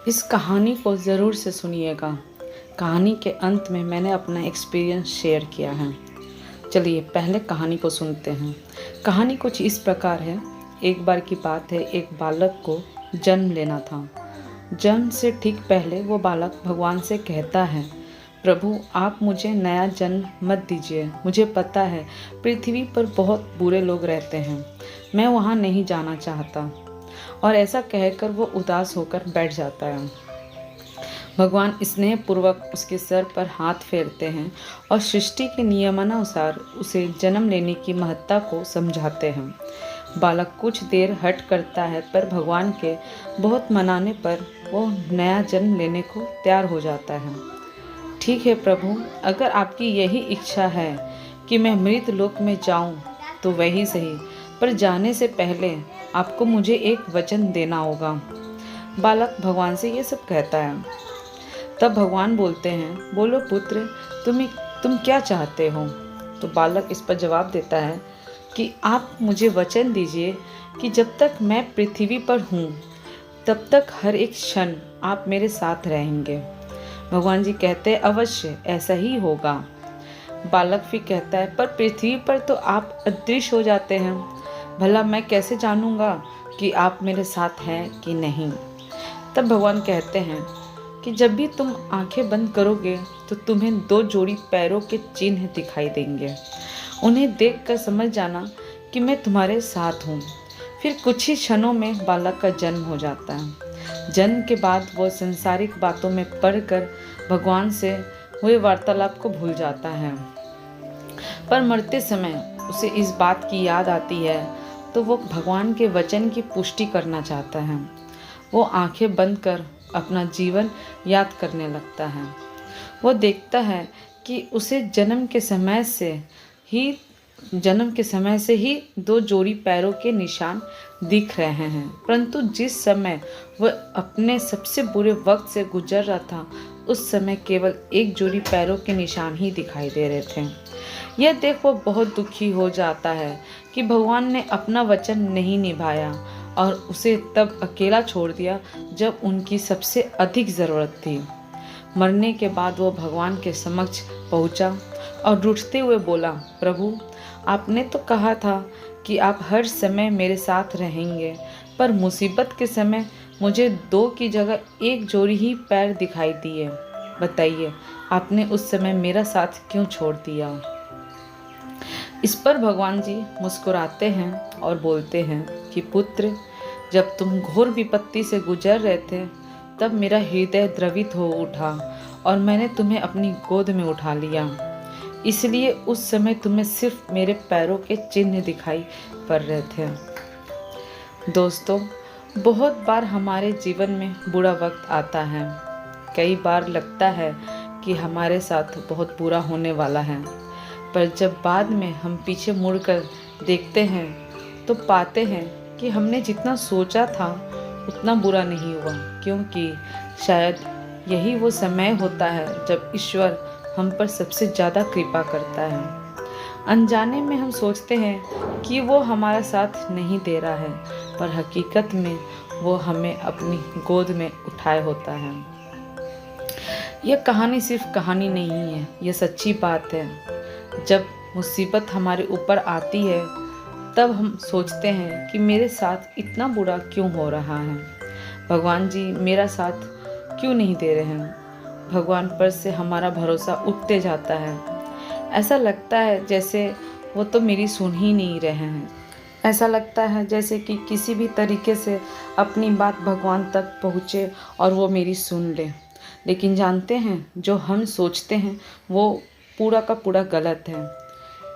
इस कहानी को ज़रूर से सुनिएगा। कहानी के अंत में मैंने अपना एक्सपीरियंस शेयर किया है। चलिए पहले कहानी को सुनते हैं। कहानी कुछ इस प्रकार है। एक बार की बात है, एक बालक को जन्म लेना था। जन्म से ठीक पहले वो बालक भगवान से कहता है, प्रभु आप मुझे नया जन्म मत दीजिए। मुझे पता है पृथ्वी पर बहुत बुरे लोग रहते हैं, मैं वहाँ नहीं जाना चाहता। और ऐसा कहकर वो उदास होकर बैठ जाता है। भगवान स्नेहपूर्वक उसके सर पर हाथ फेरते हैं और सृष्टि के नियमानुसार उसे जन्म लेने की महत्ता को समझाते हैं। बालक कुछ देर हट करता है, पर भगवान के बहुत मनाने पर वो नया जन्म लेने को तैयार हो जाता है। ठीक है प्रभु, अगर आपकी यही इच्छा है कि मैं मृत लोक में जाऊं तो वही सही, पर जाने से पहले आपको मुझे एक वचन देना होगा। बालक भगवान से ये सब कहता है। तब भगवान बोलते हैं, बोलो पुत्र, तुम क्या चाहते हो? तो बालक इस पर जवाब देता है कि आप मुझे वचन दीजिए कि जब तक मैं पृथ्वी पर हूँ तब तक हर एक क्षण आप मेरे साथ रहेंगे। भगवान जी कहते हैं, अवश्य ऐसा ही होगा। बालक फिर कहता है, पर पृथ्वी पर तो आप अदृश्य हो जाते हैं, भला मैं कैसे जानूंगा कि आप मेरे साथ हैं कि नहीं? तब भगवान कहते हैं कि जब भी तुम आंखें बंद करोगे तो तुम्हें 2 जोड़ी पैरों के चिन्ह दिखाई देंगे। उन्हें देखकर समझ जाना कि मैं तुम्हारे साथ हूँ। फिर कुछ ही क्षणों में बालक का जन्म हो जाता है। जन्म के बाद वो संसारिक बातों में पढ़कर भगवान से हुए वार्तालाप को भूल जाता है। पर मरते समय उसे इस बात की याद आती है तो वो भगवान के वचन की पुष्टि करना चाहता है। वो आंखें बंद कर अपना जीवन याद करने लगता है। वो देखता है कि उसे जन्म के समय से ही 2 जोड़ी पैरों के निशान दिख रहे हैं, परंतु जिस समय वह अपने सबसे बुरे वक्त से गुजर रहा था उस समय केवल 1 जोड़ी पैरों के निशान ही दिखाई दे रहे थे। यह देख वो बहुत दुखी हो जाता है कि भगवान ने अपना वचन नहीं निभाया और उसे तब अकेला छोड़ दिया जब उनकी सबसे अधिक ज़रूरत थी। मरने के बाद वो भगवान के समक्ष पहुंचा और रूठते हुए बोला, प्रभु आपने तो कहा था कि आप हर समय मेरे साथ रहेंगे, पर मुसीबत के समय मुझे 2 की जगह 1 जोड़ी ही पैर दिखाई दिए। बताइए आपने उस समय मेरा साथ क्यों छोड़ दिया? इस पर भगवान जी मुस्कुराते हैं और बोलते हैं कि पुत्र, जब तुम घोर विपत्ति से गुजर रहे थे तब मेरा हृदय द्रवित हो उठा और मैंने तुम्हें अपनी गोद में उठा लिया। इसलिए उस समय तुम्हें सिर्फ मेरे पैरों के चिन्ह दिखाई पड़ रहे थे। दोस्तों, बहुत बार हमारे जीवन में बुरा वक्त आता है। कई बार लगता है कि हमारे साथ बहुत बुरा होने वाला है, पर जब बाद में हम पीछे मुड़कर देखते हैं तो पाते हैं कि हमने जितना सोचा था उतना बुरा नहीं हुआ, क्योंकि शायद यही वो समय होता है जब ईश्वर हम पर सबसे ज़्यादा कृपा करता है। अनजाने में हम सोचते हैं कि वो हमारा साथ नहीं दे रहा है, पर हकीकत में वो हमें अपनी गोद में उठाए होता है। यह कहानी सिर्फ कहानी नहीं है, यह सच्ची बात है। जब मुसीबत हमारे ऊपर आती है तब हम सोचते हैं कि मेरे साथ इतना बुरा क्यों हो रहा है, भगवान जी मेरा साथ क्यों नहीं दे रहे हैं। भगवान पर से हमारा भरोसा उठते जाता है। ऐसा लगता है जैसे वो तो मेरी सुन ही नहीं रहे हैं। ऐसा लगता है जैसे कि किसी भी तरीके से अपनी बात भगवान तक पहुँचे और वो मेरी सुन ले। लेकिन जानते हैं, जो हम सोचते हैं वो पूरा का पूरा गलत है।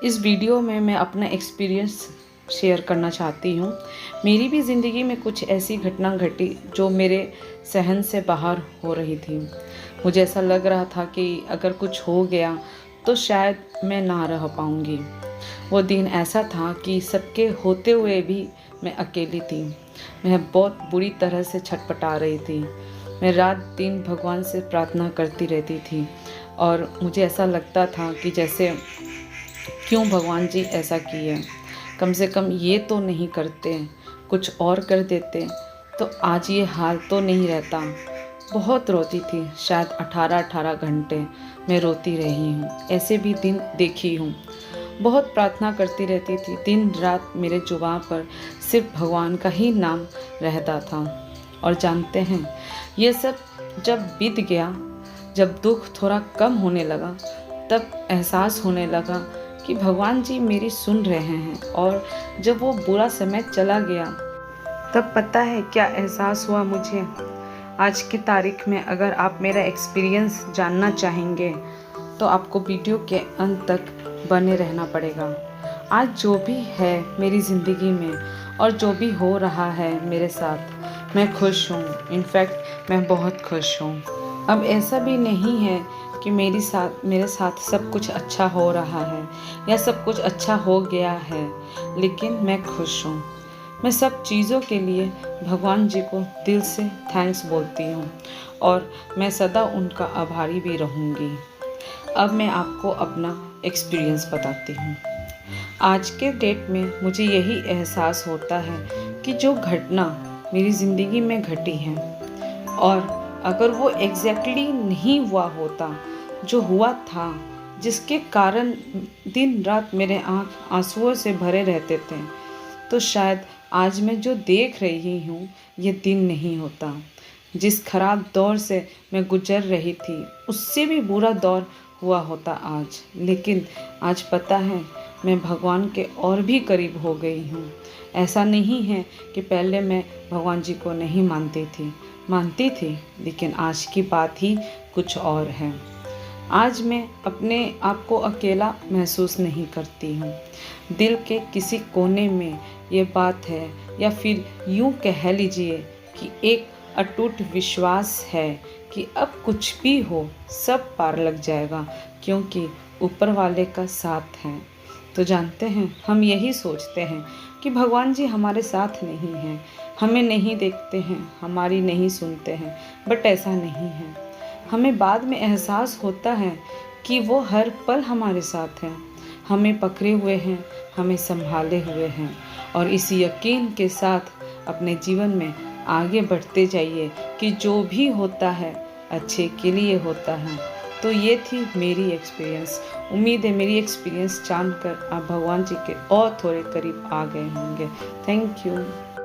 इस वीडियो में मैं अपना एक्सपीरियंस शेयर करना चाहती हूँ। मेरी भी ज़िंदगी में कुछ ऐसी घटना घटी जो मेरे सहन से बाहर हो रही थी। मुझे ऐसा लग रहा था कि अगर कुछ हो गया तो शायद मैं ना रह पाऊँगी। वो दिन ऐसा था कि सबके होते हुए भी मैं अकेली थी। मैं बहुत बुरी तरह से छटपटा रही थी। मैं रात दिन भगवान से प्रार्थना करती रहती थी और मुझे ऐसा लगता था कि जैसे क्यों भगवान जी ऐसा किए, कम से कम ये तो नहीं करते, कुछ और कर देते तो आज ये हाल तो नहीं रहता। बहुत रोती थी, शायद 18-18 घंटे मैं रोती रही हूँ। ऐसे भी दिन देखी हूँ। बहुत प्रार्थना करती रहती थी, दिन रात मेरे जुबान पर सिर्फ भगवान का ही नाम रहता था। और जानते हैं, ये सब जब बीत गया, जब दुख थोड़ा कम होने लगा, तब एहसास होने लगा कि भगवान जी मेरी सुन रहे हैं। और जब वो बुरा समय चला गया, तब पता है क्या एहसास हुआ मुझे। आज की तारीख में अगर आप मेरा एक्सपीरियंस जानना चाहेंगे तो आपको वीडियो के अंत तक बने रहना पड़ेगा। आज जो भी है मेरी ज़िंदगी में और जो भी हो रहा है मेरे साथ, मैं खुश हूँ। इनफैक्ट मैं बहुत खुश हूँ। अब ऐसा भी नहीं है कि मेरे साथ सब कुछ अच्छा हो रहा है या सब कुछ अच्छा हो गया है, लेकिन मैं खुश हूँ। मैं सब चीज़ों के लिए भगवान जी को दिल से थैंक्स बोलती हूँ और मैं सदा उनका आभारी भी रहूँगी। अब मैं आपको अपना एक्सपीरियंस बताती हूँ। आज के डेट में मुझे यही एहसास होता है कि जो घटना मेरी ज़िंदगी में घटी है, और अगर वो एग्जैक्टली नहीं हुआ होता जो हुआ था, जिसके कारण दिन रात मेरे आँख आंसुओं से भरे रहते थे, तो शायद आज मैं जो देख रही हूँ ये दिन नहीं होता। जिस खराब दौर से मैं गुजर रही थी, उससे भी बुरा दौर हुआ होता आज। लेकिन आज पता है, मैं भगवान के और भी करीब हो गई हूँ। ऐसा नहीं है कि पहले मैं भगवान जी को नहीं मानती थी, लेकिन आज की बात ही कुछ और है। आज मैं अपने आप को अकेला महसूस नहीं करती हूँ। दिल के किसी कोने में ये बात है, या फिर यूँ कह लीजिए कि एक अटूट विश्वास है कि अब कुछ भी हो सब पार लग जाएगा, क्योंकि ऊपर वाले का साथ है। तो जानते हैं, हम यही सोचते हैं कि भगवान जी हमारे साथ नहीं हैं, हमें नहीं देखते हैं, हमारी नहीं सुनते हैं, बट ऐसा नहीं है। हमें बाद में एहसास होता है कि वो हर पल हमारे साथ हैं, हमें पकड़े हुए हैं, हमें संभाले हुए हैं। और इस यकीन के साथ अपने जीवन में आगे बढ़ते जाइए कि जो भी होता है अच्छे के लिए होता है। तो ये थी मेरी एक्सपीरियंस। उम्मीद है मेरी एक्सपीरियंस जानकर आप भगवान जी के और थोड़े करीब आ गए होंगे। Thank you.